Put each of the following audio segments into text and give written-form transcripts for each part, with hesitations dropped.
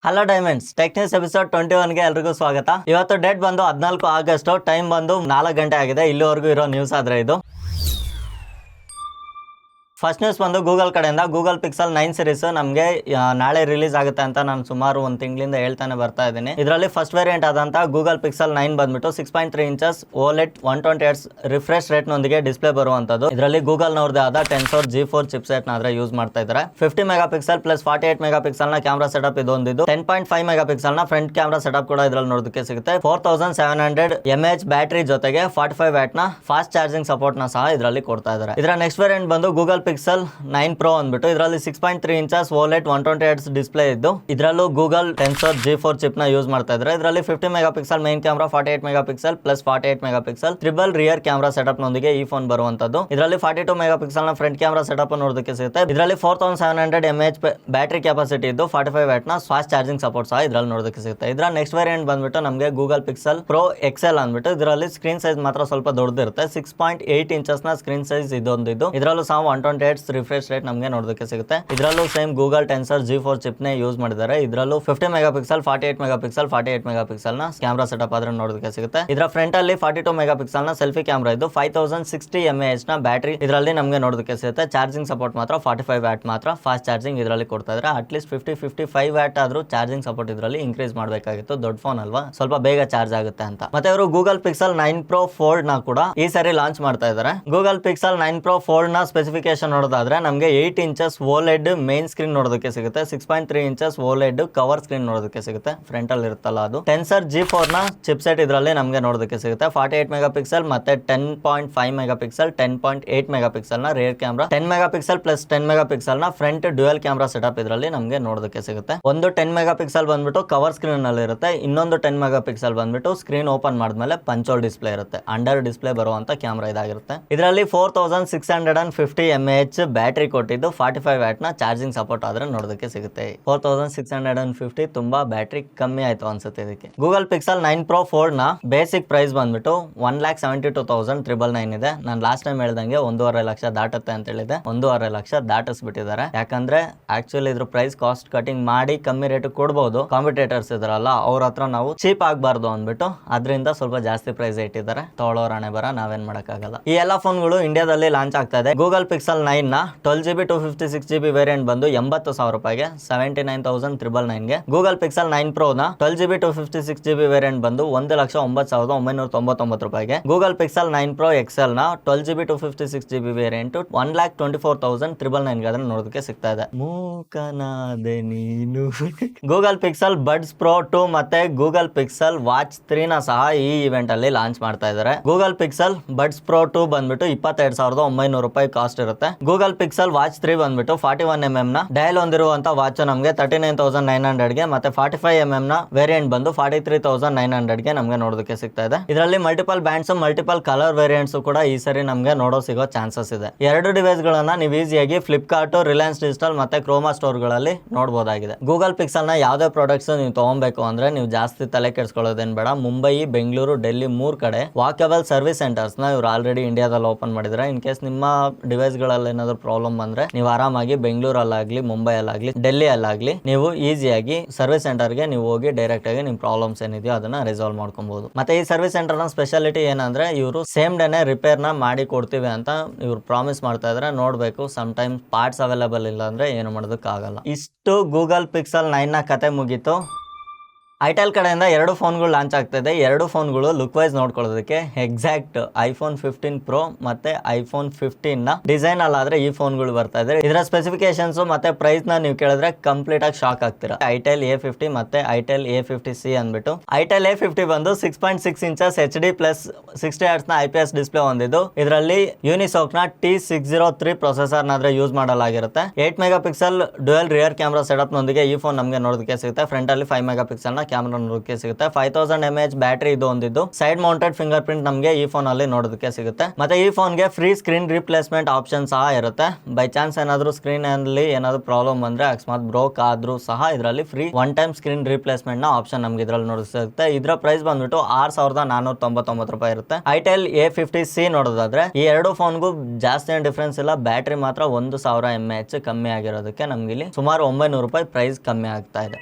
Hello diamonds tech news episode 21ಗೆ ಎಲ್ರಿಗೂ ಸ್ವಾಗತ. ಇವತ್ತು ಡೇಟ್ ಬಂದು 14 ಆಗಸ್ಟ್, ಟೈಮ್ ಬಂದು 4 ಗಂಟೆ ಆಗಿದೆ. ಇಲ್ಲಿವರೆಗೂ ಇರೋ ನ್ಯೂಸ್ ಆದ್ರೆ ಇದು ಫಸ್ಟ್ ನ್ಯೂಸ್ ಬಂದು ಗೂಗಲ್ ಕಡೆಯಿಂದ ಗೂಗಲ್ ಪಿಕ್ಸೆಲ್ 9 ಸೀರೀಸ್ ನಮಗೆ ನಾಳೆ ರಿಲೀಸ್ ಆಗುತ್ತೆ ಅಂತ ನಾನು ಸುಮಾರು ಒಂದು ತಿಂಗಳಿಂದ ಹೇಳ್ತಾನೆ ಬರ್ತಾ ಇದ್ದೀನಿ. ಇದರಲ್ಲಿ ಫಸ್ಟ್ ವೇರಿಯಂಟ್ ಆದಂತ ಗೂಗಲ್ ಪಿಕ್ಸೆಲ್ 9 ಬಂದ್ಬಿಟ್ಟು 6.3 inches OLED 120Hz refresh rate ನೊಂದಿಗೆ ಡಿಸ್ಪ್ಲೇ ಬರುವಂತದ್ದು. ಇದರಲ್ಲಿ ಗೂಗಲ್ ನವರದೇ ಆದ Tensor G4 ಚಿಪ್ಸೆಟ್ ನ ಯೂಸ್ ಮಾಡ್ತಾ ಇದ್ದಾರೆ. 50 mega pixel plus 48 mega pixel ನ ಕ್ಯಾಮೆರಾ ಸೆಟಪ್ ಇದೊಂದಿದ್ದು 10.5 ಮೆಗಾ ಪಿಕ್ಸೆಲ್ ನ ಫ್ರಂಟ್ ಕ್ಯಾಮೆರಾ ಸೆಟಪ್ ಕೂಡ ಇದರಲ್ಲಿ ನೋಡೋದಕ್ಕೆ ಸಿಗುತ್ತೆ. 4700 mAh ಬ್ಯಾಟರಿ ಜೊತೆಗೆ 45 ವ್ಯಾಟ್ ನ ಫಾಸ್ಟ್ ಚಾರ್ಜಿಂಗ್ ಸಪೋರ್ಟ್ ನ ಸಹ ಇದರಲ್ಲಿ ಕೊಡ್ತಾ ಇದ್ದಾರೆ. ಇದರ ನೆಕ್ಸ್ಟ್ ವೇರಿಯಂಟ್ ಬಂದು ಗೂಗಲ್ ಪಿಕ್ಸೆಲ್ 9 Pro ಅಂದ್ಬಿಟ್ಟು ಇದರಲ್ಲಿ 6.3 ಇಂಚಸ್ OLED 120Hz ಡಿಸ್ಪ್ಲೇ ಇದ್ದು ಇದರಲ್ಲೂ ಗೂಗಲ್ Tensor G4 ಚಿಪ್ ನ ಯೂಸ್ ಮಾಡ್ತಾ ಇದ್ದಾರೆ. ಇದರಲ್ಲಿ 50 mega pixel main camera, 48 mega pixel plus 48 mega pixel triple rear camera setup ನೊಂದಿಗೆ ಈ ಫೋನ್ ಬರುವಂತದ್ದು. ಇದರಲ್ಲಿ 42 ಮೆಗಾ ಪಿಕ್ಸೆಲ್ ನ ಫ್ರಂಟ್ ಕ್ಯಾಮೆರಾ ಸೆಟಪ್ ನೋಡೋದಕ್ಕೆ ಸಿಗುತ್ತೆ. ಇದರಲ್ಲಿ 4700 mAh ಬ್ಯಾಟರಿ ಕೆಪಾಸಿಟಿ ಇದ್ದು 45 ವ್ಯಾಟ್ ನ ಫಾಸ್ಟ್ ಚಾರ್ಜಿಂಗ್ ಸಪೋರ್ಟ್ ಸಹ ಇದರಲ್ಲಿ ನೋಡೋದಕ್ಕೆ ಸಿಗುತ್ತೆ. ಇದರ ನೆಕ್ಸ್ಟ್ ವೇರಿಯಂಟ್ ಬಂದ್ಬಿಟ್ಟು ನಮಗೆ ಗೂಗಲ್ ಪಿಕ್ಸೆಲ್ Pro XL ಅಂದ್ಬಿಟ್ಟು ಇದರಲ್ಲಿ ಸ್ಕ್ರೀನ್ ಸೈಜ್ ಮಾತ್ರ ಸ್ವಲ್ಪ ದೊಡ್ಡದಿರುತ್ತೆ. 6.8 ಇಂಚಸ್ ನ ಸ್ಕ್ರೀನ್ ಸೈಜ್ ಇದೊಂದಿದ್ದು ಇದರಲ್ಲೂ ಸಹ 120Hz ರಿಫ್ರೆಶ್ ರೇಟ್ ನಮಗೆ ನೋಡೋದಕ್ಕೆ ಸಿಗುತ್ತೆ. ಇದರಲ್ಲೂ same Google Tensor G4 chip ನೇ ಯೂಸ್ ಮಾಡಿದ್ದಾರೆ. ಇದರಲ್ಲೂ 50 mega pixel 48 mega pixel 48 mega pixel ನ ಕ್ಯಾಮೆರಾ ಸೆಟಪ್ ಆದ್ರೆ ನೋಡೋದಕ್ಕೆ ಸಿಗುತ್ತೆ. ಇದರ ಫ್ರಂಟ್ ಅಲ್ಲಿ 42 ಮೆಗಾ ಪಿಕ್ಸೆಲ್ ನ ಸೆಲ್ಫಿ ಕ್ಯಾಮೆರಾ ಇದ್ದು 5060 mAh ನ ಬ್ಯಾಟರಿ ಇದರಲ್ಲಿ ನಮಗೆ ನೋಡೋದಕ್ಕೆ ಸಿಗುತ್ತೆ. ಚಾರ್ಜಿಂಗ್ ಸಪೋರ್ಟ್ ಮಾತ್ರ 45 ವ್ಯಾಟ್ ಮಾತ್ರ ಫಾಸ್ಟ್ ಚಾರ್ಜಿಂಗ್ ಇದರಲ್ಲಿ ಕೊಡ್ತಾ ಇದ್ದಾರೆ. ಅಟ್ಲೀಸ್ಟ್ 55 ವ್ಯಾಟ್ ಆದ್ರೂ ಚಾರ್ಜಿಂಗ್ ಸಪೋರ್ಟ್ ಇದರಲ್ಲಿ ಇನ್ಕ್ರೀಸ್ ಮಾಡಬೇಕಾಗಿತ್ತು. ದೊಡ್ಡ ಫೋನ್ ಅಲ್ವಾ, ಸ್ವಲ್ಪ ಬೇಗ ಚಾರ್ಜ್ ಆಗುತ್ತೆ ಅಂತ. ಮತ್ತೆ ಅವರು ಗೂಗಲ್ ಪಿಕ್ಸೆಲ್ 9 Pro Fold ನ ಕೂಡ ಈ ಸಾರಿ ಲಾಂಚ್ ಮಾಡ್ತಾ ಇದ್ದಾರೆ. ಗೂಗಲ್ ಪಿಕ್ಸೆಲ್ 9 Pro Fold ನ ಸ್ಪೆಸಿಫಿಕೇಶನ್ ನೋಡೋದಾದ್ರೆ ನಮಗೆ 8 ಇಂಚಸ್ OLED ಮೇನ್ ಸ್ಕ್ರೀನ್ ನೋಡೋದಕ್ಕೆ ಸಿಗುತ್ತೆ. 6.3 ಇಂಚಸ್ OLED ಕವರ್ ಸ್ಕ್ರೀನ್ ನೋಡೋದಕ್ಕೆ ಸಿಗುತ್ತೆ. ಫ್ರಂಟ್ ಅಲ್ಲಿ ಇರುತ್ತಲ್ಲ ಅದು. Tensor G4 ನ ಚಿಪ್ಸೆಟ್ ಇದರಲ್ಲಿ ನಮಗೆ ನೋಡೋದಕ್ಕೆ ಸಿಗುತ್ತೆ. 48 ಮೆಗಾ ಪಿಕ್ಸೆಲ್ ಮತ್ತೆ 10.5 ಮೆಗಾ ಪಿಕ್ಸೆಲ್ 10.8 ಮೆಗಾ ಪಿಕ್ಸೆಲ್ ನ rear camera, 10 megapixel plus 10 megapixel ನ ಫ್ರಂಟ್ ಡ್ಯುಯಲ್ ಕ್ಯಾಮೆರಾ ಸೆಟಪ್ ಇದರಲ್ಲಿ ನಮಗೆ ನೋಡೋದಕ್ಕೆ ಸಿಗುತ್ತೆ. ಒಂದು 10 ಮೆಗಾ ಪಿಕ್ಸೆಲ್ ಬಂದ್ಬಿಟ್ಟು ಕವರ್ ಸ್ಕ್ರೀನ್ ನಲ್ಲಿ ಇರುತ್ತೆ. ಇನ್ನೊಂದು 10 ಮೆಗಾ ಪಿಕ್ಸೆಲ್ ಬಂದ್ಬಿಟ್ಟು ಸ್ಕ್ರೀನ್ ಓಪನ್ ಮಾಡಿದ್ಮೇಲೆ ಪಂಚೋಲ್ ಡಿಸ್ಪ್ಲೇ ಇರುತ್ತೆ. ಅಂಡರ್ ಡಿಸ್ಪ್ಲೇ ಬರುವಂತ ಕ್ಯಾಮೆರಾ ಇದಾಗಿರುತ್ತೆ. ಇದರಲ್ಲಿ 4650 mAh ಬ್ಯಾಟರಿ ಕೊಟ್ಟಿದ್ದು 45 ವ್ಯಾಟ್ ನ ಚಾರ್ಜಿಂಗ್ ಸಪೋರ್ಟ್ ಆದ್ರೆ ನೋಡೋದಕ್ಕೆ ಸಿಗುತ್ತೆ. 4650 ತುಂಬಾ ಬ್ಯಾಟರಿ ಕಮ್ಮಿ ಆಯ್ತು ಅನ್ಸುತ್ತೆ ಇದಕ್ಕೆ. ಗೂಗಲ್ ಪಿಕ್ಸೆಲ್ 9 Pro Fold ನ ಬೇಸಿಕ್ ಪ್ರೈಸ್ ಬಂದ್ಬಿಟ್ಟು 1,72,999 ಇದೆ. ನಾನು ಲಾಸ್ಟ್ ಟೈಮ್ ಹೇಳ್ದಂಗೆ 1.5 ಲಕ್ಷ ದಾಟುತ್ತೆ ಅಂತ ಹೇಳಿದೆ. 1.5 ಲಕ್ಷ ದಾಟಿಸ್ಬಿಟ್ಟಿದ್ದಾರೆ. ಯಾಕಂದ್ರೆ ಆಕ್ಚುಲಿ ಇದ್ರ ಪ್ರೈಸ್ ಕಾಸ್ಟ್ ಕಟಿಂಗ್ ಮಾಡಿ ಕಮ್ಮಿ ರೇಟ್ ಕೊಡಬಹುದು. ಕಾಂಪಿಟೇಟರ್ಸ್ ಇದಾರಲ್ಲ ಅವ್ರ ಹತ್ರ ನಾವು ಚೀಪ್ ಆಗಬಾರ್ದು ಅಂದ್ಬಿಟ್ಟು ಅದರಿಂದ ಸ್ವಲ್ಪ ಜಾಸ್ತಿ ಪ್ರೈಸ್ ಇಟ್ಟಿದ್ದಾರೆ. ತೊಗೊಳೋರ್ ಹಣೆ ಬರ, ನಾವೇನ್ ಮಾಡಕ್ಕಾಗಲ್ಲ. ಈ ಎಲ್ಲಾ ಫೋನ್ಗಳು ಇಂಡಿಯಾದಲ್ಲಿ ಲಾಂಚ್ ಆಗ್ತಾ ಇದೆ. ಗೂಗಲ್ ಪಿಕ್ಸೆಲ್ 9 ನ 12GB 256GB ವೇರಿಯಂಟ್ ಬಂದು 80,000 ರೂಪಾಯಿಗೆ 79,999 ಗೆ. ಗೂಗಲ್ ಪಿಕ್ಸೆಲ್ 9 Pro ನ 12GB 256GB ವೇರಿಯಂಟ್ ಬಂದು 1,09,999 ರೂಪಾಯಿಗೆ. ಗೂಗಲ್ ಪಿಕ್ಸೆಲ್ 9 Pro XL ನ 12GB 256GB ವೇರಿಯಂಟ್ 1,24,999 ಗೆ ಅದನ್ನ ನೋಡೋದಕ್ಕೆ ಸಿಗ್ತಾ ಇದೆ. ಮೂಕನಾದೆ ನೀನು. ಗೂಗಲ್ ಪಿಕ್ಸೆಲ್ ಬಡ್ಸ್ Pro 2 ಮತ್ತೆ ಗೂಗಲ್ ಪಿಕ್ಸೆಲ್ ವಾಚ್ 3 ನ ಸಹ ಈ ಇವೆಂಟ್ ಅಲ್ಲಿ ಲಾಂಚ್ ಮಾಡ್ತಾ ಇದ್ದಾರೆ. ಗೂಗಲ್ ಪಿಕ್ಸೆಲ್ ಬಡ್ಸ್ Pro 2 ಬಂದ್ಬಿಟ್ಟು 22,900 ರೂಪಾಯಿ ಕಾಸ್ಟ್ ಇರುತ್ತೆ. ಗೂಗಲ್ ಪಿಕ್ಸೆಲ್ ವಾಚ್ 3 ಬಂದ್ಬಿಟ್ಟು 41mm ನ ಡಯಲ್ ಹೊಂದಿರುವಂತ ವಾಚ್ ನಮಗೆ 39,900 ಗೆ ಮತ್ತೆ 45mm ನ ವೇರಿಯಂಟ್ ಬಂದು 43,900 ಗೆ ನಮಗೆ ನೋಡೋದಕ್ಕೆ ಸಿಗ್ತಾ ಇದೆ. ಇದರಲ್ಲಿ multiple bands, multiple colour variants ಕೂಡ ಈ ಸರಿ ನಮಗೆ ಸಿಗೋ ಚಾನ್ಸಸ್ ಇದೆ. ಎರಡು ಡಿವೈಸ್ ಗಳನ್ನ ನೀವು ಈಸಿಯಾಗಿ ಫ್ಲಿಪ್ಕಾರ್ಟ್, ರಿಲಯನ್ಸ್ ಡಿಜಿಟಲ್ ಮತ್ತೆ ಕ್ರೋಮಾ ಸ್ಟೋರ್ ಗಳಲ್ಲಿ ನೋಡಬಹುದಾಗಿದೆ. ಗೂಗಲ್ ಪಿಕ್ಸೆಲ್ ನ ಯಾವುದೇ ಪ್ರಾಡಕ್ಟ್ಸ್ ನೀವು ತಗೊಬೇಕು ಅಂದ್ರೆ ನೀವು ಜಾಸ್ತಿ ತಲೆ ಕೆಡಿಸ್ಕೊಳ್ಳೋದೇನ್ ಬೇಡ. ಮುಂಬೈ, ಬೆಂಗಳೂರು, ಡೆಲ್ಲಿ 3 ಕಡೆ ವಾಕಬಲ್ ಸರ್ವಿಸ್ ಸೆಂಟರ್ಸ್ ನ ಇವರು ಆಲ್ರೆಡಿ ಇಂಡಿಯಾದಲ್ಲಿ ಓಪನ್ ಮಾಡಿದ್ರೆ. ಇನ್ ಕೇಸ್ ನಿಮ್ಮ ಡಿವೈಸ್ ಗಳಲ್ಲಿ ಏನಾದ್ರು ಪ್ರಾಬ್ಲಮ್ ಬಂದ್ರೆ ನೀವು ಆರಾಮಾಗಿ ಬೆಂಗಳೂರಲ್ಲಾಗ್ಲಿ, ಮುಂಬೈಯಲ್ಲಾಗ್ಲಿ, ಡೆಲ್ಲಿಯಲ್ಲಾಗ್ಲಿ ನೀವು ಈಸಿಯಾಗಿ ಸರ್ವಿಸ್ ಸೆಂಟರ್ ಗೆ ನೀವು ಹೋಗಿ ಡೈರೆಕ್ಟ್ ಆಗಿ ನಿಮ್ ಪ್ರಾಬ್ಲಮ್ಸ್ ಏನಿದೆಯೋ ಅದನ್ನ ರಿಸಾಲ್ವ್ ಮಾಡ್ಕೊಬಹುದು. ಮತ್ತೆ ಈ ಸರ್ವಿಸ್ ಸೆಂಟರ್ ನ ಸ್ಪೆಷಾಲಿಟಿ ಏನಂದ್ರೆ ಇವರು ಸೇಮ್ ಡೇನೆ ರಿಪೇರ್ ನ ಮಾಡಿ ಕೊಡ್ತೀವಿ ಅಂತ ಇವ್ರು ಪ್ರಾಮಿಸ್ ಮಾಡ್ತಾ ಇದ್ರೆ. ನೋಡ್ಬೇಕು, ಸಮ್ ಟೈಮ್ಸ್ ಪಾರ್ಟ್ಸ್ ಅವೈಲೇಬಲ್ ಇಲ್ಲ ಅಂದ್ರೆ ಏನು ಮಾಡೋದಕ್ಕೆ ಆಗಲ್ಲ. ಇಷ್ಟು ಗೂಗಲ್ ಪಿಕ್ಸೆಲ್ 9 ನ ಕತೆ ಮುಗೀತು. ಐಟೆಲ್ ಕಡೆಯಿಂದ 2 ಫೋನ್ಗಳು ಲಾಂಚ್ ಆಗ್ತಿದೆ. 2 ಫೋನ್ಗಳು ಲುಕ್ ವೈಸ್ ನೋಡ್ಕೊಳ್ಳೋದಕ್ಕೆ ಎಕ್ಸಾಕ್ಟ್ iPhone 15 Pro ಮತ್ತೆ iPhone 15 ನ ಡಿಸೈನ್ ಅಲ್ಲಾದ್ರೆ ಈ ಫೋನ್ಗಳು ಬರ್ತಾ ಇದೆ. ಇದರ ಸ್ಪೆಸಿಫಿಕೇಶನ್ಸ್ ಮತ್ತೆ ಪ್ರೈಸ್ ನ ನೀವು ಕೇಳಿದ್ರೆ ಕಂಪ್ಲೀಟ್ ಆಗಿ ಶಾಕ್ ಆಗ್ತೀರಾ. ಐಟೆಲ್ A50 ಮತ್ತೆ ಐಟೆಲ್ A50C ಅಂದ್ಬಿಟ್ಟು. ಐಟೆಲ್ A50 ಬಂದು 6.6 ಇಂಚಸ್ HD ಪ್ಲಸ್ 60Hz ನ IPS ಡಿಸ್ಪ್ಲೇ ಹೊಂದಿದ್ದು ಇದರಲ್ಲಿ ಯೂನಿಸಾಕ್ ನ T603 ಪ್ರೊಸೆಸರ್ ನ ಯೂಸ್ ಮಾಡಲಾಗಿರುತ್ತೆ. 8 megapixel dual rear camera setup ನೊಂದಿಗೆ ಈ ಫೋನ್ ನಮಗೆ ನೋಡೋದಕ್ಕೆ ಸಿಗುತ್ತೆ. ಫ್ರಂಟ್ ಅಲ್ಲಿ 5 ಮೆಗಾ ಪಿಕ್ಸೆಲ್ ನ ಕ್ಯಾಮೆರಾ ನೋಡೋದಕ್ಕೆ ಸಿಗುತ್ತೆ. 5000 mAh ಬ್ಯಾಟರಿ ಇದು ಹೊಂದಿದ್ದು ಸೈಡ್ ಮೌಂಟೆಡ್ ಫಿಂಗರ್ ಪ್ರಿಂಟ್ ನಮಗೆ ಈ ಫೋನ್ ಅಲ್ಲಿ ನೋಡೋದಕ್ಕೆ ಸಿಗುತ್ತೆ. ಮತ್ತೆ ಈ ಫೋನ್ ಗೆ ಫ್ರೀ ಸ್ಕ್ರೀನ್ ರಿಪ್ಲೇಸ್ಮೆಂಟ್ ಆಪ್ಷನ್ ಸಹ ಇರುತ್ತೆ. ಬೈ ಚಾನ್ಸ್ ಏನಾದ್ರು ಸ್ಕ್ರೀನ್ ಅಲ್ಲಿ ಏನಾದ್ರು ಪ್ರಾಬ್ಲಮ್ ಬಂದ್ರೆ ಅಕಸ್ಮಾತ್ ಬ್ರೋಕ್ ಆದ್ರೂ ಸಹ ಇದರಲ್ಲಿ free one time screen replacement ನ ಆಪ್ಷನ್ ನಮಗೆ ಇದರಲ್ಲಿ ನೋಡೋದಕ್ಕೆ ಸಿಗುತ್ತೆ. ಇದರ ಪ್ರೈಸ್ ಬಂದ್ಬಿಟ್ಟು 6,499 ರೂಪಾಯಿ ಇರುತ್ತೆ. ಐಟೆಲ್ A50C ನೋಡೋದಾದ್ರೆ ಈ 2 ಫೋನ್ಗೂ ಜಾಸ್ತಿ ಏನು ಡಿಫ್ರೆನ್ಸ್ ಇಲ್ಲ. ಬ್ಯಾಟರಿ ಮಾತ್ರ 1000 mAh ಕಮ್ಮಿ ಆಗಿರೋದಕ್ಕೆ ನಮ್ಗೆ ಇಲ್ಲಿ ಸುಮಾರು 900 ರೂಪಾಯಿ ಪ್ರೈಸ್ ಕಮ್ಮಿ ಆಗ್ತಾ ಇದೆ.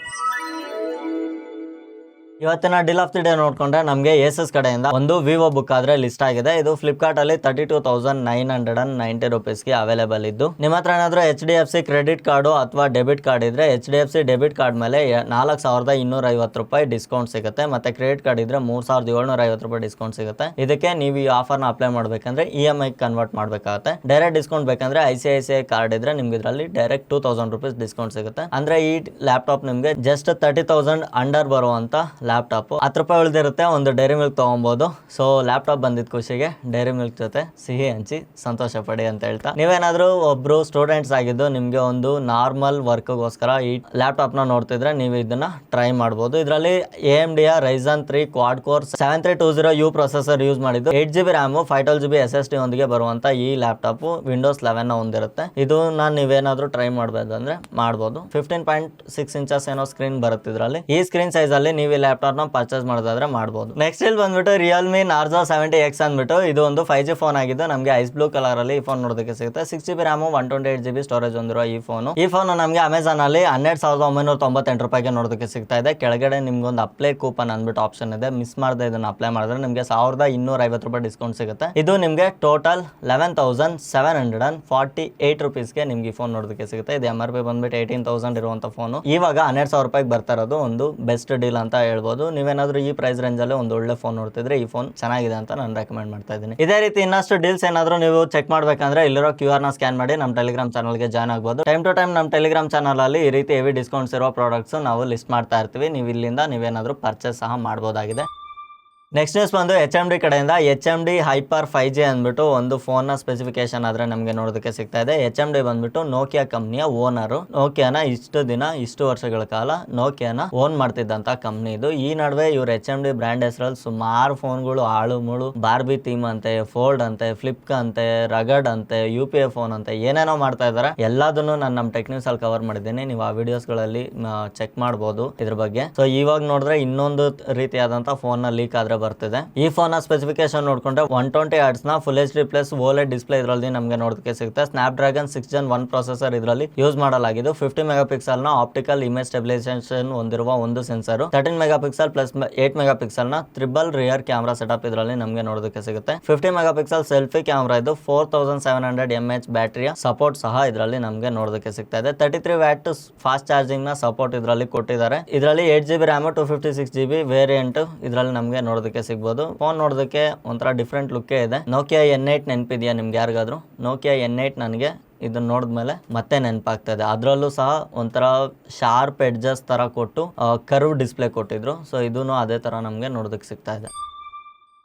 ಇವತ್ತಿನ ಡೀಲ್ ಆಫ್ ದಿ ಡೇ ನೋಡ್ಕೊಂಡ್ರೆ ನಮಗೆ ಏಸಸ್ ಕಡೆಯಿಂದ ಒಂದು ವಿವೋ ಬುಕ್ ಆದ್ರೆ ಲಿಸ್ಟ್ ಆಗಿದೆ. ಇದು ಫ್ಲಿಪ್ಕಾರ್ಟ್ ಅಲ್ಲಿ 32,990 ರುಪೀಸ್ಗೆ ಅವೈಲೇಬಲ್ ಇದ್ದು, ನಿಮ್ಮ ಹತ್ರ ಏನಾದ್ರು HDFC ಕ್ರೆಡಿಟ್ ಕಾರ್ಡು ಅಥವಾ ಡೆಬಿಟ್ ಕಾರ್ಡ್ ಇದ್ರೆ HDFC ಡೆಬಿಟ್ ಕಾರ್ಡ್ ಮೇಲೆ 4,250 ರೂಪಾಯಿ ಡಿಸ್ಕೌಂಟ್ ಸಿಗುತ್ತೆ. ಮತ್ತೆ ಕ್ರೆಡಿಟ್ ಕಾರ್ಡ್ ಇದ್ರೆ 3,750 ರೂಪಾಯಿ ಡಿಸ್ಕೌಂಟ್ ಸಿಗುತ್ತೆ. ಇದಕ್ಕೆ ನೀವು ಈ ಆಫರ್ನ ಅಪ್ಲೈ ಮಾಡ್ಬೇಕಂದ್ರೆ EMI ಕನ್ವರ್ಟ್ ಮಾಡ್ಬೇಕಾಗುತ್ತೆ. ಡೈರೆಕ್ಟ್ ಡಿಸ್ಕೌಂಟ್ ಬೇಕಂದ್ರೆ ICICI ಕಾರ್ಡ್ ಇದ್ರೆ ನಿಮ್ಗೆ ಇದರಲ್ಲಿ ಡೈರೆಕ್ಟ್ 2,000 ರುಪೀಸ್ ಡಿಸ್ಕೌಂಟ್ ಸಿಗುತ್ತೆ. ಅಂದ್ರೆ ಈ ಲ್ಯಾಪ್ಟಾಪ್ ನಿಮ್ಗೆ ಜಸ್ಟ್ 30,000 ಅಂಡರ್ ಬರುವಂತ ಲ್ಯಾಪ್ಟಾಪ್. 10 ರೂಪಾಯಿ ಉಳಿದಿರುತ್ತೆ, ಒಂದು ಡೈರಿ ಮಿಲ್ಕ್ ತಗೊಬಹುದು. ಸೊ ಲ್ಯಾಪ್ಟಾಪ್ ಬಂದಿದ್ದ ಖುಷಿಗೆ ಡೈರಿ ಮಿಲ್ಕ್ ಜೊತೆ ಸಿಹಿ ಹಂಚಿ ಸಂತೋಷ ಪಡಿ ಅಂತ ಹೇಳ್ತಾ, ನೀವೇನಾದ್ರೂ ಒಬ್ರು ಸ್ಟೂಡೆಂಟ್ಸ್ ಆಗಿದ್ದು ನಿಮ್ಗೆ ಒಂದು ನಾರ್ಮಲ್ ವರ್ಕ್ಗೋಸ್ಕರ ಈ ಲ್ಯಾಪ್ಟಾಪ್ ನ ನೋಡ್ತಿದ್ರೆ ನೀವು ಇದನ್ನ ಟ್ರೈ ಮಾಡಬಹುದು. ಇದರಲ್ಲಿ AMD Ryzen 3 Quad core 7320U processor use ಮಾಡಿದ್ದು, 8GB RAM 512GB SSD ಒಂದಿಗೆ ಬರುವಂತ ಈ ಲ್ಯಾಪ್ಟಾಪ್ ವಿಂಡೋಸ್ 11 ನ ಹೊಂದಿರುತ್ತೆ. ಇದು ನೀವೇನಾದ್ರೂ ಟ್ರೈ ಮಾಡಬಹುದು ಅಂದ್ರೆ ಮಾಡಬಹುದು. 15.6 ಇಂಚಸ್ ಏನೋ ಸ್ಕ್ರೀನ್ ಬರುತ್ತೆ ಇದರಲ್ಲಿ. ಈ ಸ್ಕ್ರೀನ್ ಸೈಜ್ ಅಲ್ಲಿ ನೀವು ಲ್ಯಾಪ್ಟಾಪ್ ನ ಪರ್ಚೇಸ್ ಮಾಡೋದಾದ್ರೆ ಮಾಡಬಹುದು. ನೆಕ್ಸ್ಟ್ ಇಲ್ಲಿ ಬಂದ್ಬಿಟ್ಟು Realme Narzo 70X ಅಂದ್ಬಿಟ್ಟು ಇದು ಒಂದು 5G ಫೋನ್ ಆಗಿದ್ದು, ನಮಗೆ ಐಸ್ ಬ್ಲೂ ಕಲರ್ ಅಲ್ಲಿ ಈ ಫೋನ್ ನೋಡೋದಕ್ಕೆ ಸಿಗುತ್ತೆ. 6GB RAM 128GB ಸ್ಟೋರೇಜ್ ಹೊಂದಿರುವ ಈ ಫೋನ್ ನಮಗೆ ಅಮೆಜಾನ್ ಅಲ್ಲಿ 12,998 ರೂಪಾಯಿಗೆ ನೋಡೋದಕ್ಕೆ ಸಿಗ್ತಾ ಇದೆ. ಕೆಳಗಡೆ ನಿಮ್ಗೆ ಒಂದು ಅಪ್ಲೈ ಕೂಪನ್ ಅಂದ್ಬಿಟ್ಟು ಆಪ್ಷನ್ ಇದೆ. ಮಿಸ್ ಮಾಡದೆ ಇದನ್ನ ಅಪ್ಲೈ ಮಾಡಿದ್ರೆ ನಿಮಗೆ 1,250 ರೂಪಾಯಿ ಡಿಸ್ಕೌಂಟ್ ಸಿಗುತ್ತೆ. ಇದು ನಿಮಗೆ ಟೋಟಲ್ 11,748 ರುಪೀಸ್ಗೆ ನಿಮ್ಗೆ ಈ ಫೋನ್ ನೋಡೋದಕ್ಕೆ ಸಿಗುತ್ತೆ. ಇದು MRP ಬಂದ್ಬಿಟ್ಟು 18,000 ಇರುವಂತ ಫೋನ್ ಇವಾಗ 12,000 ರೂಪಾಯಿಗೆ ಬರ್ತಾ ಇರೋದು ಒಂದು ಬೆಸ್ಟ್ ಡೀಲ್ ಅಂತ ಹೇಳ್ಬೋದು. ನೀವೇನಾದ್ರೂ ಈ ಪ್ರೈಸ್ ರೇಂಜ್ ಅಲ್ಲಿ ಒಂದು ಒಳ್ಳೆ ಫೋನ್ ನೋಡ್ತಿದ್ರೆ ಈ ಫೋನ್ ಚೆನ್ನಾಗಿದೆ ಅಂತ ನಾನು ರೆಕಮೆಂಡ್ ಮಾಡ್ತಾ ಇದ್ದೀನಿ. ಇದೇ ರೀತಿ ಇನ್ನಷ್ಟು ಡೀಲ್ಸ್ ಏನಾದ್ರೂ ನೀವು ಚೆಕ್ ಮಾಡ್ಬೇಕಂದ್ರೆ ಇಲ್ಲಿರೋ QR ನ ಸ್ಕ್ಯಾನ್ ಮಾಡಿ ನಮ್ಮ ಟೆಲಿಗ್ರಾಮ್ ಚಾನಲ್ಗೆ ಜಾಯ್ನ್ ಆಗ್ಬೋದು. ಟೈಮ್ ಟು ಟೈಮ್ ನಮ್ಮ ಟೆಲಿಗ್ರಾಮ್ ಚಾನಲ್ ಅಲ್ಲಿ ಈ ರೀತಿ ಹೆವಿ ಡಿಸ್ಕೌಂಟ್ಸ್ ಇರೋ ಪ್ರಾಡಕ್ಟ್ಸ್ ನಾವು ಲಿಸ್ಟ್ ಮಾಡ್ತಾ ಇರ್ತೀವಿ. ನೀವು ಇಲ್ಲಿಂದ ನೀವೇನಾದ್ರೂ ಪರ್ಚೇಸ್ ಸಹ ಮಾಡಬಹುದಾಗಿದೆ. ನೆಕ್ಸ್ಟ್ ನ್ಯೂಸ್ ಬಂದು HMD ಕಡೆಯಿಂದ HMD Hyper 5G ಅಂದ್ಬಿಟ್ಟು ಒಂದು ಫೋನ್ ನ ಸ್ಪೆಸಿಫಿಕೇಶನ್ ಆದ್ರೆ ನಮಗೆ ನೋಡೋದಕ್ಕೆ ಸಿಗ್ತಾ ಇದೆ. HMD ಬಂದ್ಬಿಟ್ಟು ನೋಕಿಯಾ ಕಂಪ್ನಿಯ ಓನರ್. ನೋಕಿಯಾನ ಇಷ್ಟು ವರ್ಷಗಳ ಕಾಲ ನೋಕಿಯಾನ ಓನ್ ಮಾಡ್ತಿದ್ದಂತ ಕಂಪ್ನಿ ಇದು. ಈ ನಡುವೆ ಇವ್ರು HMD ಬ್ರ್ಯಾಂಡ್ ಹೆಸರಲ್ಲಿ ಸುಮಾರು ಫೋನ್ಗಳು ಆಳು ಮುಳು, ಬಾರ್ಬಿ ಥೀಮ್ ಅಂತೆ, ಫೋಲ್ಡ್ ಅಂತೆ, ಫ್ಲಿಪ್ ಅಂತೆ, ರಗಡ್ ಅಂತೆ, UPI ಫೋನ್ ಅಂತೆ ಏನೇನೋ ಮಾಡ್ತಾ ಇದಾರೆ. ಎಲ್ಲದನ್ನು ನಾನು ನಮ್ಮ ಟೆಕ್ ನ್ಯೂಸ್ ಅಲ್ಲಿ ಕವರ್ ಮಾಡಿದ್ದೀನಿ. ನೀವು ಆ ವಿಡಿಯೋಸ್ ಗಳಲ್ಲಿ ಚೆಕ್ ಮಾಡಬಹುದು ಇದ್ರ ಬಗ್ಗೆ. ಸೊ ಇವಾಗ ನೋಡಿದ್ರೆ ಇನ್ನೊಂದು ರೀತಿಯಾದಂತ ಫೋನ್ ನ ಲೀಕ್ ಆದ್ರೆ ಬರ್ತಿದೆ. ಈ ಫೋನ್ ನ ಸ್ಪೆಸಿಫಿಕೇಶನ್ ನೋಡ್ಕೊಂಡ್ರೆ 120 Hz ನ full HD plus OLED display ಇದರಲ್ಲಿ ನಮಗೆ ನೋಡೋದಕ್ಕೆ ಸಿಗುತ್ತೆ. ಸ್ನ್ಯಾಪ್ಡ್ರಾಗನ್ 6 Gen 1 ಪ್ರೊಸೆಸರ್ ಇದರಲ್ಲಿ ಯೂಸ್ ಮಾಡಲಾಗಿದ್ದು, 50 ಮೆಗಾಪಿಕ್ಸೆಲ್ ನ ಆಪ್ಟಿಕಲ್ ಇಮೇಜ್ ಸ್ಟೆಬಿಲೈಸೇಷನ್ ಹೊಂದಿರುವ ಒಂದು ಸೆನ್ಸರ್, 13 ಮೆಗಾಪಿಕ್ಸೆಲ್ ಪ್ಲಸ್ 8 ಮೆಗಾಪಿಕ್ಸೆಲ್ ನ ಟ್ರಿಬಲ್ ರಿಯರ್ ಕ್ಯಾಮೆರಾ ಸೆಟಪ್ ಇದರಲ್ಲಿ ನಮಗೆ ನೋಡೋದಕ್ಕೆ ಸಿಗುತ್ತೆ. 50 ಮೆಗಾಪಿಕ್ಸೆಲ್ ಸೆಲ್ಫಿ ಕ್ಯಾಮೆರಾ ಇದು 4700 mAh ಬ್ಯಾಟರಿಯ ಸಪೋರ್ಟ್ ಸಹ ಇದರಲ್ಲಿ ನಮಗೆ ನೋಡೋದಕ್ಕೆ ಸಿಗ್ತಾ ಇದೆ. 33 ವ್ಯಾಟ್ ಫಾಸ್ಟ್ ಚಾರ್ಜಿಂಗ್ ನ ಸಪೋರ್ಟ್ ಇದರಲ್ಲಿ ಕೊಟ್ಟಿದ್ದಾರೆ. ಇದರಲ್ಲಿ 8GB RAM 256GB ವೇರಿಯಂಟ್ ಇದರಲ್ಲಿ ನಮಗೆ ನೋಡೋದಕ್ಕೆ ಸಿಗಬಹುದು. ಫೋನ್ ನೋಡೋದಕ್ಕೆ ಒಂಥರ ಡಿಫ್ರೆಂಟ್ ಲುಕ್ ಇದೆ. ನೋಕಿಯಾ N8 ನೆನಪಿದೆಯಾ ನಿಮ್ಗೆ ಯಾರಿಗಾದ್ರೂ? ನೋಕಿಯಾ N8 ನನಗೆ ಇದನ್ನ ನೋಡಿದ್ಮೇಲೆ ಮತ್ತೆ ನೆನಪಾಗ್ತದೆ. ಅದರಲ್ಲೂ ಸಹ ಒಂಥರ ಶಾರ್ಪ್ ಎಡ್ಜಸ್ ತರ ಕೊಟ್ಟು ಕರ್ವ್ ಡಿಸ್ಪ್ಲೇ ಕೊಟ್ಟಿದ್ರು. ಸೊ ಇದೂ ಅದೇ ತರ ನಮಗೆ ನೋಡೋದಕ್ಕೆ ಸಿಗ್ತಾ ಇದೆ.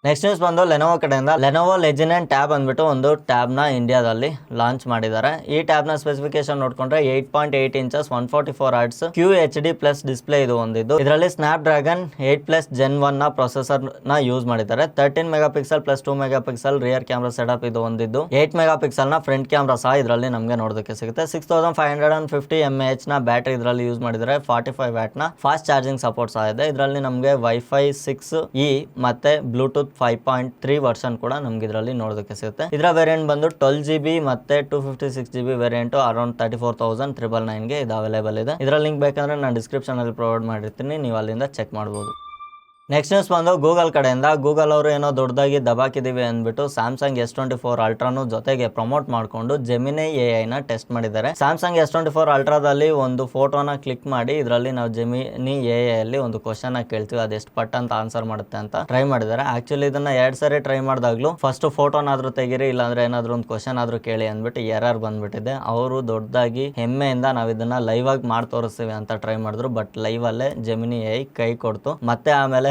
ನೆಕ್ಸ್ಟ್ ನ್ಯೂಸ್ ಬಂದು ಲೆನೋವೋ ಕಡೆಯಿಂದ ಲೆನೋವೋ ಲೆಜೆಂಡ್ ಟ್ಯಾಬ್ ಅಂದ್ಬಿಟ್ಟು ಒಂದು ಟ್ಯಾಬ್ ನ ಇಂಡಿಯಾದಲ್ಲಿ ಲಾಂಚ್ ಮಾಡಿದ್ದಾರೆ. ಈ ಟ್ಯಾಬ್ ನ ಸ್ಪೆಸಿಫಿಕೇಶನ್ ನೋಡ್ಕೊಂಡ್ರೆ 8.8 inches 144 Hz QHD plus display ಇದು ಹೊಂದಿದ್ದು, ಇದರಲ್ಲಿ ಸ್ನ್ಯಾಪ್ ಡ್ರ್ಯಾಗನ್ 8+ Gen 1 ನ ಪ್ರೊಸೆಸರ್ ನ ಯೂಸ್ ಮಾಡಿದ್ದಾರೆ. 13 megapixel plus 2 megapixel rear camera setup ಇದು ಹೊಂದಿದ್ದು, 8 ಮೆಗಾಪಿಕ್ಸೆಲ್ ನ ಫ್ರಂಟ್ ಕ್ಯಾಮ್ರಾ ಸಹ ಇದರಲ್ಲಿ ನಮಗೆ ನೋಡೋದಕ್ಕೆ ಸಿಗುತ್ತೆ. 6550 mAh ನ ಬ್ಯಾಟರಿ ಇದರಲ್ಲಿ ಯೂಸ್ ಮಾಡಿದ್ದಾರೆ. 45 ವ್ಯಾಟ್ ನ ಫಾಸ್ಟ್ ಚಾರ್ಜಿಂಗ್ ಸಪೋರ್ಟ್ ಸಹ ಇದೆ. ಇದರಲ್ಲಿ ನಮಗೆ ವೈಫೈ 6E ಮತ್ತೆ ಬ್ಲೂಟೂತ್ 5.3 ವರ್ಷನ್ ಕೂಡ ನಮ್ಗೆ ಇದರಲ್ಲಿ ನೋಡೋದಕ್ಕೆ ಸಿಗುತ್ತೆ. ಇದರ ವೇರಿಯಂಟ್ ಬಂದು 12GB ಮತ್ತೆ 256GB ವೇರಿಯಂಟ್ ಅರೌಂಡ್ 34,999 ಗೆ ಇದು ಅವೈಲೇಬಲ್ ಇದೆ. ಇದರ ಲಿಂಕ್ ಬೇಕಂದ್ರೆ ನಾನು ಡಿಸ್ಕ್ರಿಪ್ಷನ್ ಅಲ್ಲಿ ಪ್ರೊವೈಡ್ ಮಾಡಿರ್ತೀನಿ, ನೀವು ಅಲ್ಲಿಂದ ಚೆಕ್ ಮಾಡಬಹುದು. ನೆಕ್ಸ್ಟ್ ನ್ಯೂಸ್ ಬಂದು ಗೂಗಲ್ ಕಡೆಯಿಂದ. ಗೂಗಲ್ ಅವರು ಏನೋ ದೊಡ್ಡದಾಗಿ ದಬಾಕಿದೀವಿ ಅಂದ್ಬಿಟ್ಟು ಸ್ಯಾಮ್ಸಂಗ್ S24 ಅಲ್ಟ್ರಾನು ಜೊತೆಗೆ ಪ್ರಮೋಟ್ ಮಾಡಿಕೊಂಡು ಜೆಮಿನಿ AI ನ ಟೆಸ್ಟ್ ಮಾಡಿದ್ದಾರೆ. ಸ್ಯಾಮ್ಸಂಗ್ S24 ಅಲ್ಟ್ರಾದಲ್ಲಿ ಒಂದು ಫೋಟೋನ ಕ್ಲಿಕ್ ಮಾಡಿ ಇದರಲ್ಲಿ ನಾವು ಜೆಮಿನಿ AI ಅಲ್ಲಿ ಒಂದು ಕ್ವಶನ್ ಕೇಳ್ತೀವಿ, ಅದೆಷ್ಟು ಪಟ್ ಅಂತ ಆನ್ಸರ್ ಮಾಡುತ್ತೆ ಅಂತ ಟ್ರೈ ಮಾಡಿದ್ದಾರೆ. ಆಕ್ಚುಲಿ ಇದನ್ನ 2 ಸರಿ ಟ್ರೈ ಮಾಡಿದಾಗ್ಲೂ ಫಸ್ಟ್ ಫೋಟೋನಾದ್ರೂ ತೆಗೀರಿ, ಇಲ್ಲಾಂದ್ರೆ ಏನಾದ್ರು ಒಂದು ಕ್ವಶನ್ ಆದ್ರೂ ಕೇಳಿ ಅಂದ್ಬಿಟ್ಟು ಎರರ್ ಬಂದ್ಬಿಟ್ಟಿದೆ. ಅವರು ದೊಡ್ಡದಾಗಿ ಹೆಮ್ಮೆಯಿಂದ ನಾವು ಇದನ್ನ ಲೈವ್ ಆಗಿ ಮಾಡಿ ತೋರಿಸ್ತೀವಿ ಅಂತ ಟ್ರೈ ಮಾಡಿದ್ರು. ಬಟ್ ಲೈವ್ ಅಲ್ಲೇ ಜೆಮಿನಿ AI ಕೈ ಕೊಡ್ತು. ಮತ್ತೆ ಆಮೇಲೆ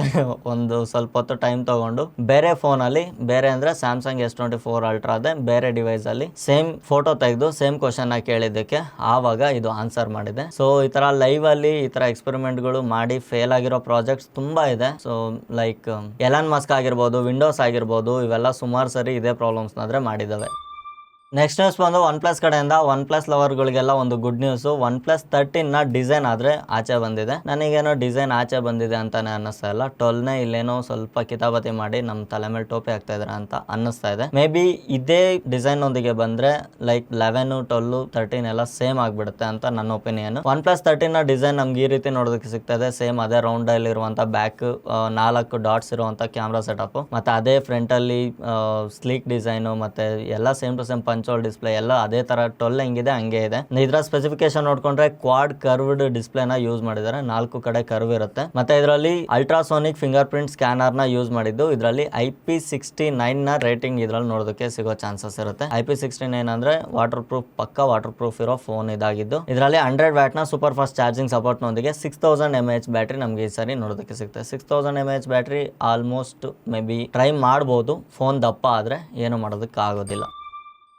ಒಂದು ಸ್ವಲ್ಪ ಹೊತ್ತು ಟೈಮ್ ತಗೊಂಡು ಬೇರೆ ಫೋನ್ ಅಲ್ಲಿ, ಬೇರೆ ಅಂದ್ರೆ ಸ್ಯಾಮ್ಸಂಗ್ S24 ಅಲ್ಟ್ರಾ ಅದೇ ಬೇರೆ ಡಿವೈಸ್ ಅಲ್ಲಿ ಸೇಮ್ ಫೋಟೋ ತೆಗೆದು ಸೇಮ್ ಕ್ವಶನ್ ಕೇಳಿದ್ದಕ್ಕೆ ಆವಾಗ ಇದು ಆನ್ಸರ್ ಮಾಡಿದೆ. ಸೊ ಈ ತರ ಲೈವ್ ಅಲ್ಲಿ ಈ ತರ ಎಕ್ಸ್ಪೆರಿಮೆಂಟ್ ಗಳು ಮಾಡಿ ಫೇಲ್ ಆಗಿರೋ ಪ್ರಾಜೆಕ್ಟ್ಸ್ ತುಂಬಾ ಇದೆ. ಸೊ ಲೈಕ್ ಎಲಾನ್ ಮಸ್ಕ್ ಆಗಿರ್ಬೋದು, ವಿಂಡೋಸ್ ಆಗಿರ್ಬೋದು, ಇವೆಲ್ಲ ಸುಮಾರು ಸರಿ ಇದೇ ಪ್ರಾಬ್ಲಮ್ಸ್ ಆದ್ರೆ ಮಾಡಿದಾವೆ. ನೆಕ್ಸ್ಟ್ ನ್ಯೂಸ್ ಬಂದು ಒನ್ ಪ್ಲಸ್ ಕಡೆಯಿಂದ ಒನ್ ಪ್ಲಸ್ ಲವರ್ಗಳಿಗೆಲ್ಲ ಒಂದು good news. One plus 13 design ಆದ್ರೆ ಆಚೆ ಬಂದಿದೆ. ನನಗೇನೋ ಡಿಸೈನ್ ಆಚೆ ಬಂದಿದೆ ಅಂತಾನೆ ಅನ್ನಿಸ್ತಾ ಇಲ್ಲ. 12ನೇ ಇಲ್ಲೇನೋ ಸ್ವಲ್ಪ ಕಿತಾಪತಿ ಮಾಡಿ ನಮ್ಮ ತಲೆ ಮೇಲೆ ಟೋಪಿ ಹಾಕ್ತಾ ಇದಾರೆ ಅಂತ ಅನ್ನಿಸ್ತಾ ಇದೆ. ಮೇ ಬಿ ಇದೇ ಡಿಸೈನ್ ಒಂದಿಗೆ ಬಂದ್ರೆ ಲೈಕ್ 11, 12, 13 ಎಲ್ಲ ಸೇಮ್ ಆಗ್ಬಿಡುತ್ತೆ ಅಂತ ನನ್ನ ಒಪಿನಿಯನ್. ಒನ್ ಪ್ಲಸ್ 13 ಡಿಸೈನ್ ನಮ್ಗೆ ಈ ರೀತಿ ನೋಡೋದಕ್ಕೆ ಸಿಗ್ತದೆ. ಸೇಮ್ ಅದೇ ರೌಂಡ್ ಅಲ್ಲಿ ಇರುವಂತ ಬ್ಯಾಕ್ 4 ಡಾಟ್ಸ್ ಇರುವಂತ ಕ್ಯಾಮ್ರಾ ಸೆಟಪ್, ಮತ್ತೆ ಅದೇ ಫ್ರಂಟ್ ಅಲ್ಲಿ ಸ್ಲೀಕ್ ಡಿಸೈನ್, ಮತ್ತೆ ಎಲ್ಲ same to same punch hole display ಎಲ್ಲ ಅದೇ ತರ 12 ಹೆಂಗಿದೆ ಹಂಗೆ ಇದೆ. ಇದರ ಸ್ಪೆಸಿಫಿಕೇಶನ್ ನೋಡ್ಕೊಂಡ್ರೆ ಕ್ವಾಡ್ ಕರ್ವ್ಡ್ ಡಿಸ್ಪ್ಲೇನ ಯೂಸ್ ಮಾಡಿದ್ದಾರೆ. 4 ಕಡೆ ಕರ್ವ್ ಇರುತ್ತೆ. ಮತ್ತೆ ಇದರಲ್ಲಿ ಅಲ್ಟ್ರಾಸೋನಿಕ್ ಫಿಂಗರ್ ಪ್ರಿಂಟ್ ಸ್ಕ್ಯಾನರ್ ನ ಯೂಸ್ ಮಾಡಿದ್ದು. ಇದರಲ್ಲಿ IP69 ರೇಟಿಂಗ್ ಇದ್ರಲ್ಲಿ ನೋಡೋದಕ್ಕೆ ಸಿಗೋ ಚಾನ್ಸಸ್ ಇರುತ್ತೆ. IP69 ಅಂದ್ರೆ ವಾಟರ್ ಪ್ರೂಫ್, ಪಕ್ಕ ವಾಟರ್ ಪ್ರೂಫ್ ಇರೋ ಫೋನ್ ಇದಾಗಿದ್ದು. ಇದರಲ್ಲಿ 100 ವ್ಯಾಟ್ ನ ಸೂಪರ್ ಫಾಸ್ಟ್ ಚಾರ್ಜಿಂಗ್ ಸಪೋರ್ಟ್ ನೊಂದಿಗೆ 6000 mAh ಬ್ಯಾಟ್ರಿ ನಮಗೆ ಈ ಸರಿ ನೋಡೋದಕ್ಕೆ ಸಿಗುತ್ತೆ. 6000 mAh battery almost may be try ಮಾಡಬಹುದು. ಫೋನ್ ದಪ್ಪ ಆದ್ರೆ ಏನು ಮಾಡೋದಕ್ಕೆ ಆಗೋದಿಲ್ಲ.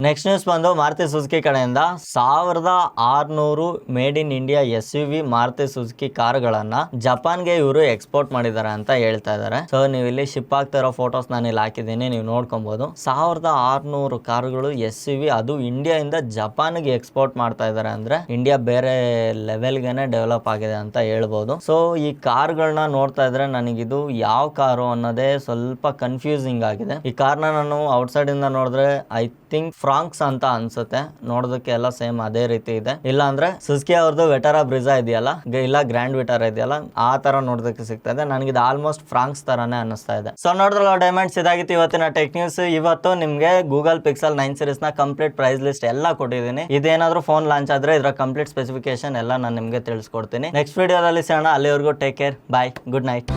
ನೆಕ್ಸ್ಟ್ ನ್ಯೂಸ್ ಬಂದು ಮಾರುತಿ ಸುಜುಕಿ ಕಡೆಯಿಂದ 1600 made in India SUV Maruti Suzuki ಕಾರುಗಳನ್ನ ಜಪಾನ್ಗೆ ಇವರು ಎಕ್ಸ್ಪೋರ್ಟ್ ಮಾಡಿದ್ದಾರೆ ಅಂತ ಹೇಳ್ತಾ ಇದ್ದಾರೆ. ಸೊ ನೀವು ಇಲ್ಲಿ ಶಿಪ್ ಆಗ್ತಾ ಇರೋ ಫೋಟೋಸ್ ನಾನು ಇಲ್ಲಿ ಹಾಕಿದ್ದೀನಿ, ನೀವು ನೋಡ್ಕೊಬಹುದು. 1600 ಕಾರುಗಳು SUV, ಅದು ಇಂಡಿಯಾದಿಂದ ಜಪಾನ್ಗೆ ಎಕ್ಸ್ಪೋರ್ಟ್ ಮಾಡ್ತಾ ಇದ್ದಾರೆ ಅಂದ್ರೆ ಇಂಡಿಯಾ ಬೇರೆ ಲೆವೆಲ್ಗೆನೆ ಡೆವಲಪ್ ಆಗಿದೆ ಅಂತ ಹೇಳ್ಬೋದು. ಸೊ ಈ ಕಾರ್ಗಳನ್ನ ನೋಡ್ತಾ ಇದ್ರೆ ನನಗಿದು ಯಾವ ಕಾರು ಅನ್ನೋದೇ ಸ್ವಲ್ಪ ಕನ್ಫ್ಯೂಸಿಂಗ್ ಆಗಿದೆ. ಈ ಕಾರ್ನ ನಾನು ಔಟ್ಸೈಡ್ ಇಂದ ನೋಡಿದ್ರೆ ಐ ಥಿಂಕ್ ಫ್ರಾಂಕ್ಸ್ ಅಂತ ಅನ್ಸುತ್ತೆ. ನೋಡೋದಕ್ಕೆ ಎಲ್ಲ ಸೇಮ್ ಅದೇ ರೀತಿ ಇದೆ. ಇಲ್ಲ ಅಂದ್ರೆ ಸುಜುಕಿ ಅವ್ರದ್ದು ವೆಟರಾ ಬ್ರಿಜಾ ಇದೆಯಲ್ಲ, ಇಲ್ಲ ಗ್ರ್ಯಾಂಡ್ ವಿಟಾರಾ ಇದೆಯಲ್ಲ, ಆ ತರ ನೋಡೋದಕ್ಕೆ ಸಿಗ್ತಾ ಇದೆ. ನನಗೆ ಆಲ್ಮೋಸ್ಟ್ ಫ್ರಾಂಕ್ಸ್ ತರಾನೇ ಅನಿಸ್ತಾ ಇದೆ. ಸೊ ನೋಡಿದ್ರಲ್ಲ ಡೈಮಂಡ್ಸ್, ಇದಾಗಿತ್ತು ಇವತ್ತಿನ ಟೆಕ್ ನ್ಯೂಸ್. ಇವತ್ತು ನಿಮ್ಗೆ ಗೂಗಲ್ ಪಿಕ್ಸೆಲ್ 9 ಸೀರೀಸ್ ನ ಕಂಪ್ಲೀಟ್ ಪ್ರೈಸ್ ಲಿಸ್ಟ್ ಎಲ್ಲ ಕೊಟ್ಟಿದ್ದೀನಿ. ಇದೇನಾದ್ರೂ ಫೋನ್ ಲಾಂಚ್ ಆದ್ರೆ ಇದರ ಕಂಪ್ಲೀಟ್ ಸ್ಪೆಸಿಫಿಕೇಶನ್ ಎಲ್ಲ ನಾನು ನಿಮ್ಗೆ ತಿಳಿಸ್ಕೊಡ್ತೀನಿ. ನೆಕ್ಸ್ಟ್ ವಿಡಿಯೋದಲ್ಲಿ ಸಿಗೋಣ. ಅಲ್ಲಿವರೆಗೂ ಟೇಕ್ ಕೇರ್, ಬಾಯ್, ಗುಡ್ ನೈಟ್.